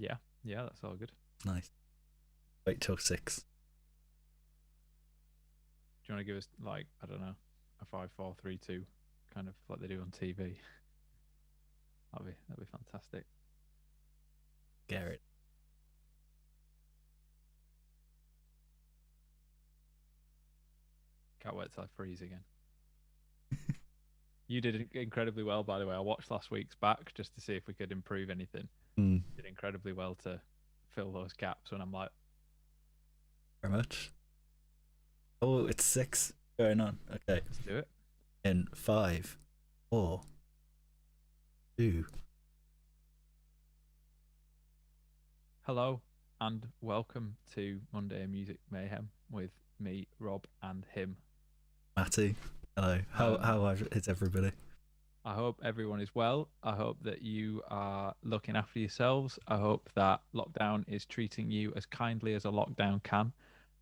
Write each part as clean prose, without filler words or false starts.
Yeah, yeah, that's all good. Nice. Wait till 6. Do you want to give us like I don't know a 5, 4, 3, 2, kind of like they do on TV? That'd be fantastic. Garrett. Can't wait till I freeze again. You did incredibly well, by the way. I watched last week's back just to see if we could improve anything. Mm. Did incredibly well to fill those gaps, and I'm like, Very much. Oh, it's 6 going on. Okay. let's do it. In 5, 4, 2. Hello and welcome to Monday Music Mayhem with me, Rob, and him. Matti. Hello. How is everybody? I hope everyone is well. I hope that you are looking after yourselves. I hope that lockdown is treating you as kindly as a lockdown can.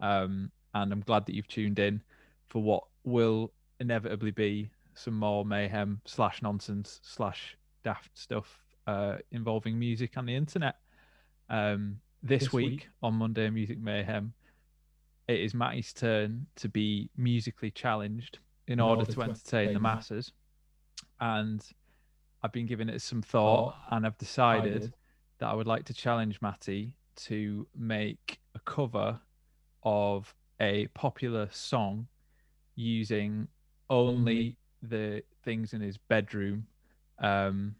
And I'm glad that you've tuned in for what will inevitably be some more mayhem / nonsense / daft stuff involving music and the internet. This week on Monday Music Mayhem, it is Matty's turn to be musically challenged in order to entertain the masses. And I've been giving it some thought, and I've decided that I would like to challenge Matti to make a cover of a popular song using only the things in his bedroom. And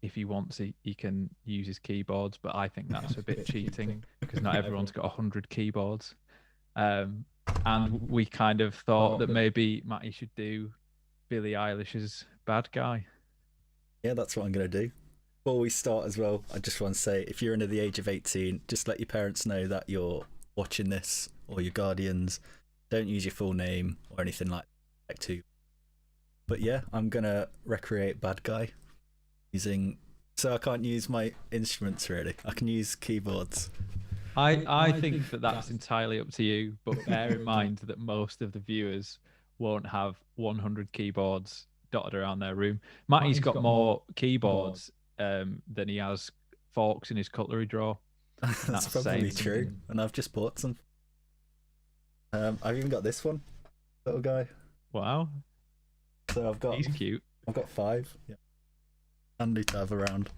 if he wants, he can use his keyboards, but I think that's a bit cheating because not everyone's got 100 keyboards. And we kind of thought that maybe Matty should do Billie Eilish's Bad Guy. Yeah, that's what I'm going to do. Before we start as well, I just want to say, if you're under the age of 18, just let your parents know that you're watching this, or your guardians. Don't use your full name or anything like that. But yeah, I'm going to recreate Bad Guy using... So I can't use my instruments, really. I can use keyboards. I think that that's entirely up to you, but bear in mind that most of the viewers won't have 100 keyboards dotted around their room. Matty's got more keyboards than he has forks in his cutlery drawer. That's probably true, and I've just bought some. I've even got this one, little guy. Wow. So He's cute. I've got 5. Yeah. Handy to have around.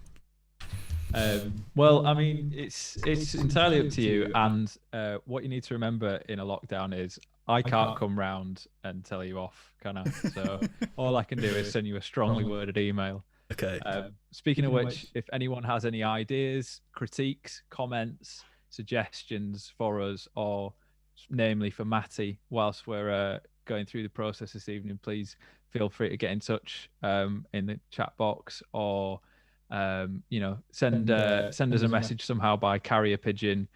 Well, I mean, it's entirely up to you. And what you need to remember in a lockdown is I can't come round and tell you off, can I? So all I can do is send you a strongly worded email. Okay. Speaking of which, if anyone has any ideas, critiques, comments, suggestions for us, or namely for Matti, whilst we're going through the process this evening, please feel free to get in touch in the chat box, or send us a message somehow by carrier pigeon,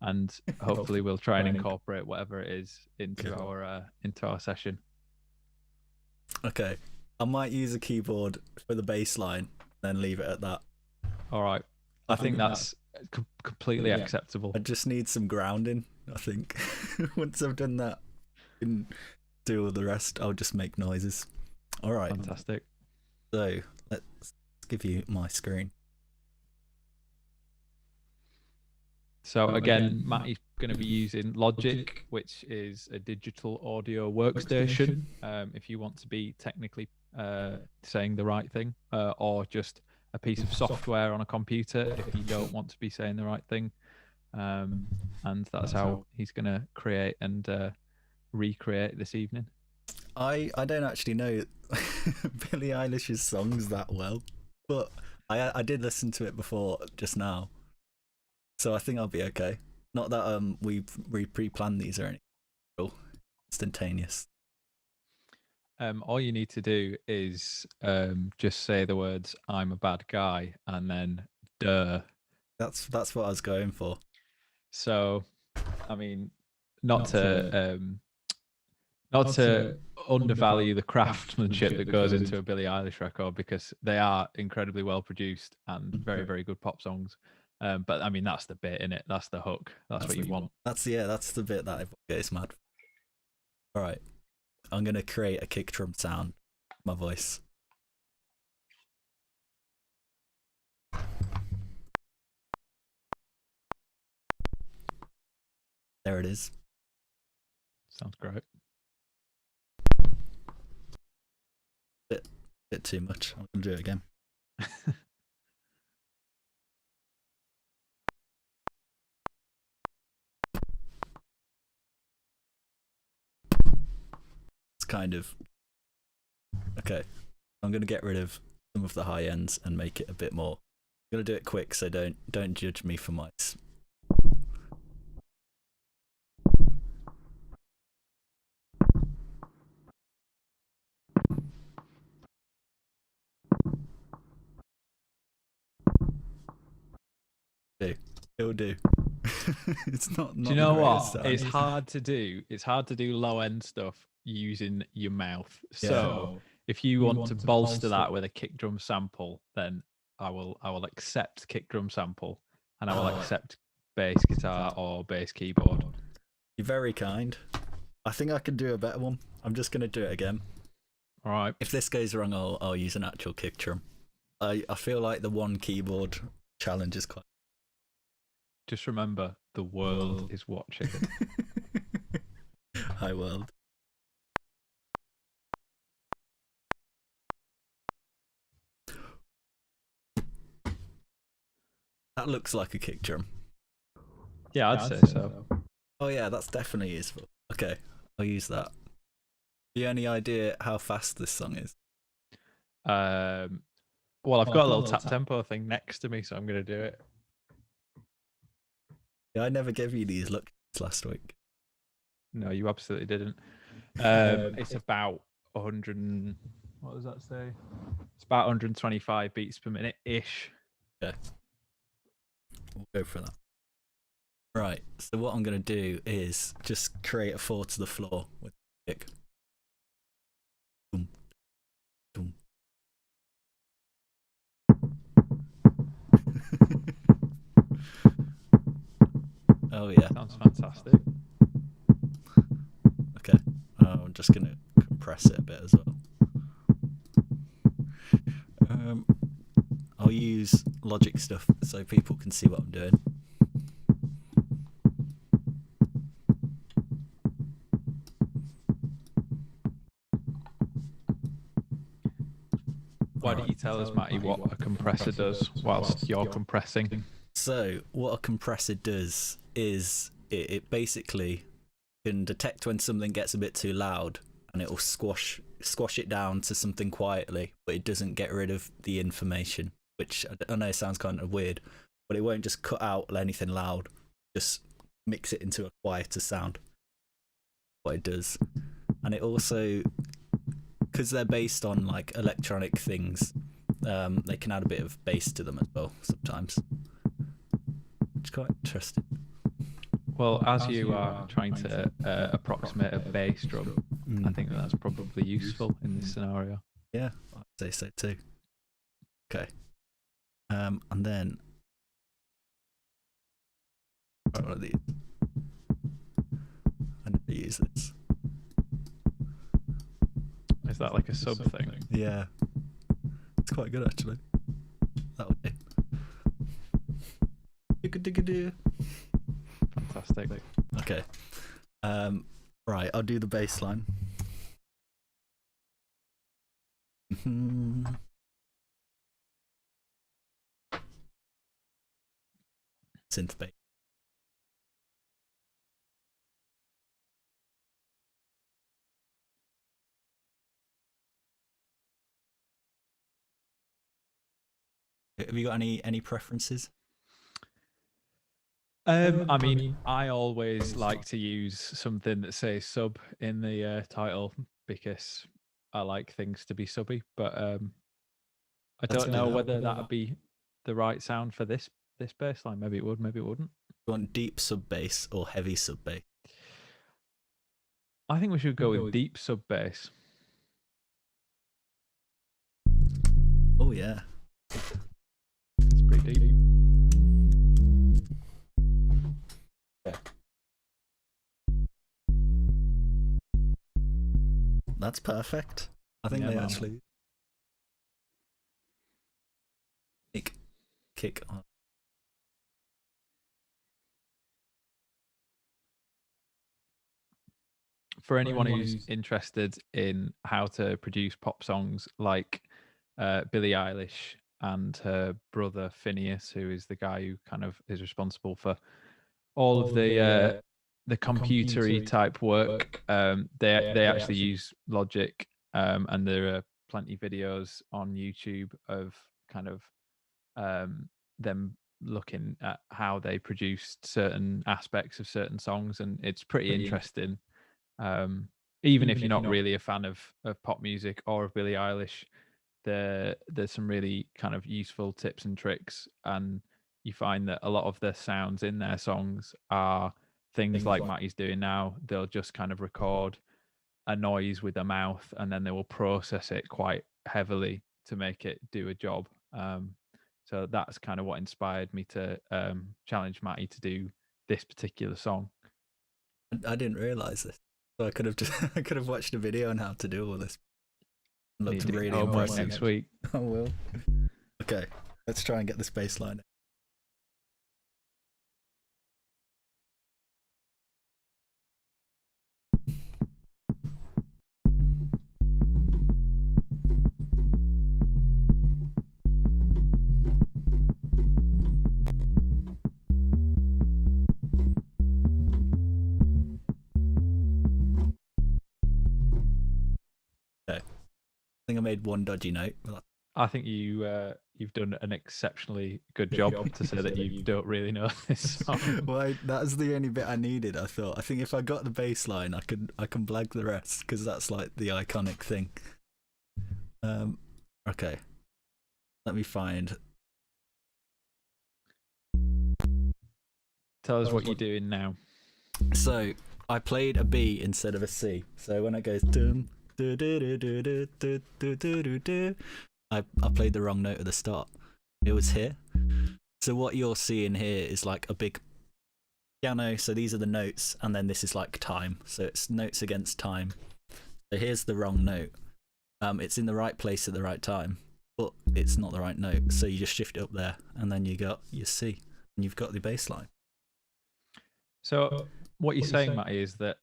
and hopefully we'll try and incorporate whatever it is into our session. Okay, I might use a keyboard for the bass line, then leave it at that. All right, I think that's completely acceptable. I just need some grounding, I think. Once I've done that and do all the rest, I'll just make noises. All right, fantastic. So let's give you my screen. So again, Matty's going to be using Logic, which is a digital audio workstation. If you want to be technically saying the right thing, or just a piece of software on a computer if you don't want to be saying the right thing. And that's how he's going to create and recreate this evening. I don't actually know Billie Eilish's songs that well, but I did listen to it before just now, so I think I'll be okay. Not that we pre-planned these or anything. Cool. Instantaneous. All you need to do is just say the words "I'm a bad guy" and then "duh." That's what I was going for. So, I mean, not to undervalue the craftsmanship that goes into a Billie Eilish record, because they are incredibly well produced and very, very good pop songs. But I mean, that's the bit in it. That's the hook. That's what you want. That's the bit that everyone gets mad. All right, I'm gonna create a kick drum sound. My voice. There it is. Sounds great. Bit too much. I'm gonna do it again. It's kind of okay. I'm gonna get rid of some of the high ends and make it a bit more. I'm gonna do it quick, so don't judge me for my. It'll do. It's not. Do you know what? It's hard to do. It's hard to do low end stuff using your mouth. Yeah. So if you want to bolster that with a kick drum sample, then I will accept kick drum sample, and I will accept bass guitar or bass keyboard. You're very kind. I think I can do a better one. I'm just gonna do it again. All right. If this goes wrong, I'll use an actual kick drum. I feel like the one keyboard challenge is quite. Just remember, the world is watching. Hi, world. That looks like a kick drum. Yeah, I'd say so. Oh yeah, that's definitely useful. Okay, I'll use that. Do you have any idea how fast this song is? Well, I've got a little tap tempo thing next to me, so I'm going to do it. Yeah, I never gave you these looks last week. No, you absolutely didn't. It's about 100. What does that say? It's about 125 beats per minute ish. Okay, we'll go for that. Right. So what I'm going to do is just create a 4 to the floor with the kick. Boom, boom. Oh yeah. Sounds fantastic. Okay. I'm just going to compress it a bit as well. I'll use Logic stuff so people can see what I'm doing. Why don't you tell us, Matty, what a compressor does whilst you're compressing? So what a compressor does is it basically can detect when something gets a bit too loud, and it will squash it down to something quietly, but it doesn't get rid of the information, which I know sounds kind of weird, but it won't just cut out anything loud, just mix it into a quieter sound. What it does. And it also, because they're based on like electronic things, they can add a bit of bass to them as well sometimes, which is quite interesting. Well, as you are trying to approximate a bass drum, I think that's probably useful in this scenario. Yeah, I'd say so too. Okay. And then one of these. I never use this. Is that like a sub thing? Yeah. It's quite good actually. That would be. Fantastic. Okay. Right, I'll do the bass line. Synth bass. Have you got any preferences? I mean, I always like to use something that says sub in the title because I like things to be subby, but I don't know whether that would be the right sound for this bass line. Maybe it would, maybe it wouldn't. You want deep sub bass or heavy sub bass? I think we should go with deep sub bass. Oh yeah. It's pretty deep. Yeah. That's perfect. I think they actually kick on. for anyone who's interested in how to produce pop songs, like Billie Eilish and her brother Phineas, who is the guy who kind of is responsible for all of the computery type work. They actually use Logic, and there are plenty of videos on YouTube of kind of them looking at how they produced certain aspects of certain songs, and it's pretty interesting. Even if you're not really a fan of pop music or of Billie Eilish, there's some really kind of useful tips and tricks, and you find that a lot of the sounds in their songs are things like Matty's doing now. They'll just kind of record a noise with their mouth, and then they will process it quite heavily to make it do a job. So that's kind of what inspired me to challenge Matty to do this particular song. I didn't realize this, so I could have I could have watched a video on how to do all this. It looked really impressive. Next week. I will. Okay, let's try and get this bass line. I think I made one dodgy note. I think you've done an exceptionally good job to say that you don't really know this song. Well, that's the only bit I needed. I thought. I think if I got the bass line, I can blag the rest, because that's like the iconic thing. Okay. Let me find. Tell us what you're doing now. So I played a B instead of a C. So when it goes dum. I played the wrong note at the start. It was here. So what you're seeing here is like a big piano. So these are the notes, and then this is like time. So it's notes against time. So here's the wrong note. It's in the right place at the right time, but it's not the right note. So you just shift it up there, and then you got your C, and you've got the bass line. So what you're saying, Matty, is that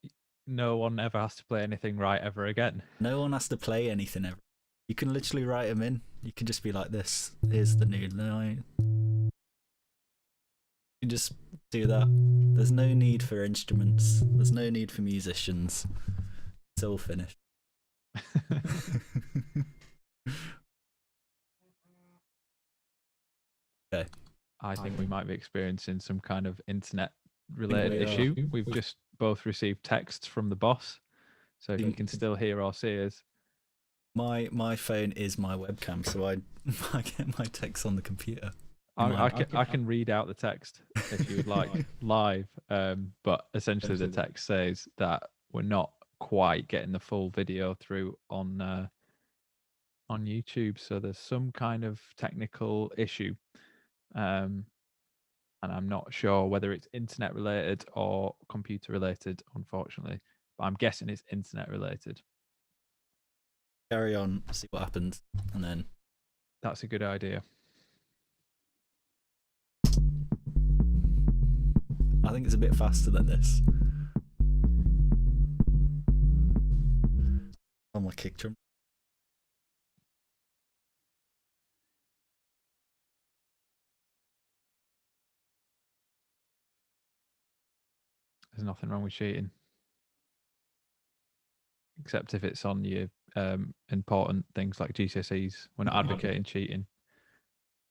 no one ever has to play anything right ever again. No one has to play anything ever. You can literally write them in. You can just be like this. Here's the new line. You can just do that. There's no need for instruments. There's no need for musicians. It's all finished. Okay. I think we might be experiencing some kind of internet related issue. We've just both received texts from the boss, so if you can still hear or see us. My phone is my webcam, so I get my text on the computer. I can read out the text if you would like live, but essentially the text says that we're not quite getting the full video through on YouTube, so there's some kind of technical issue. And I'm not sure whether it's internet related or computer related, unfortunately. But I'm guessing it's internet related. Carry on, see what happens, and then... That's a good idea. I think it's a bit faster than this. On my kick drum. There's nothing wrong with cheating, except if it's on your important things like GCSEs. We're not advocating cheating,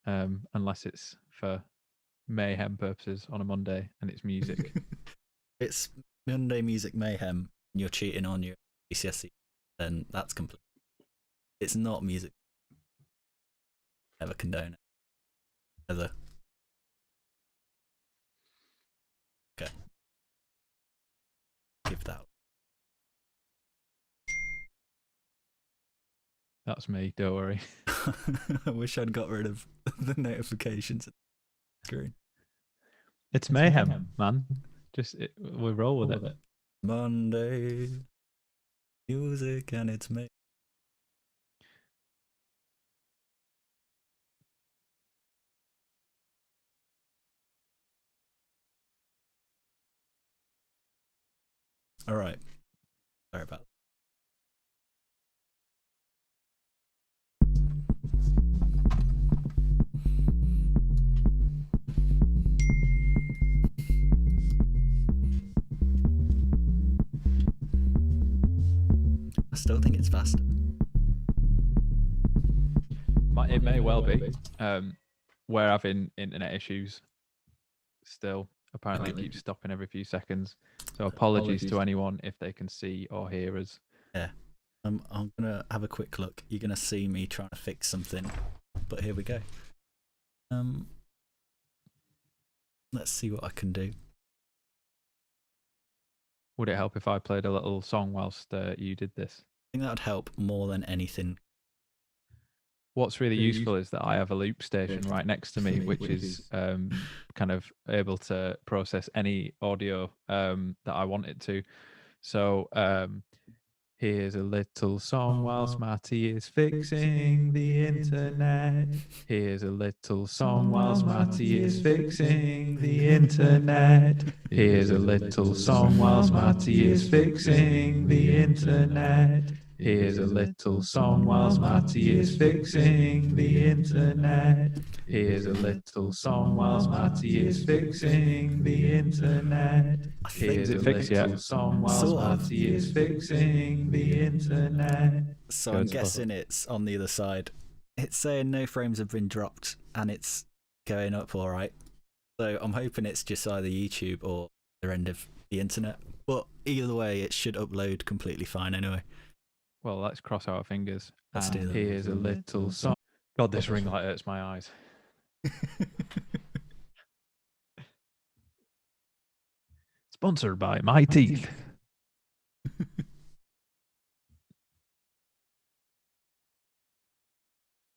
unless it's for mayhem purposes on a Monday and it's music. It's Monday music mayhem, and you're cheating on your GCSE, then that's complete. It's not music. Never condone it. Ever. Okay. Give that. That's me, don't worry. I wish I'd got rid of the notifications at the screen. It's mayhem, man. We roll with it. Monday music, and it's me. All right. Sorry about that. I still think it's faster. It may well be. We're having internet issues still. Apparently, it keeps stopping every few seconds. So apologies to anyone if they can see or hear us. Yeah. I'm gonna have a quick look. You're gonna see me trying to fix something, but here we go. Let's see what I can do. Would it help if I played a little song whilst you did this? I think that would help more than anything. What's really useful is that I have a loop station right next to me, which is kind of able to process any audio that I want it to. So here's a little song whilst Matti is fixing the internet. Here's a little song whilst Matti is fixing the internet. Here's a little song whilst Matti is fixing the internet. Here's a little song whilst Matti is fixing the internet. Here's a little song whilst Matti is fixing the internet. Is it fixed yet? Song whilst Matti is fixing the internet. So I'm guessing it's on the other side. It's saying no frames have been dropped and it's going up all right. So I'm hoping it's just either YouTube or the end of the internet. But either way, it should upload completely fine anyway. Well, let's cross our fingers. Let's do that. Here's a little song. God, this ring light hurts my eyes. Sponsored by My Teeth.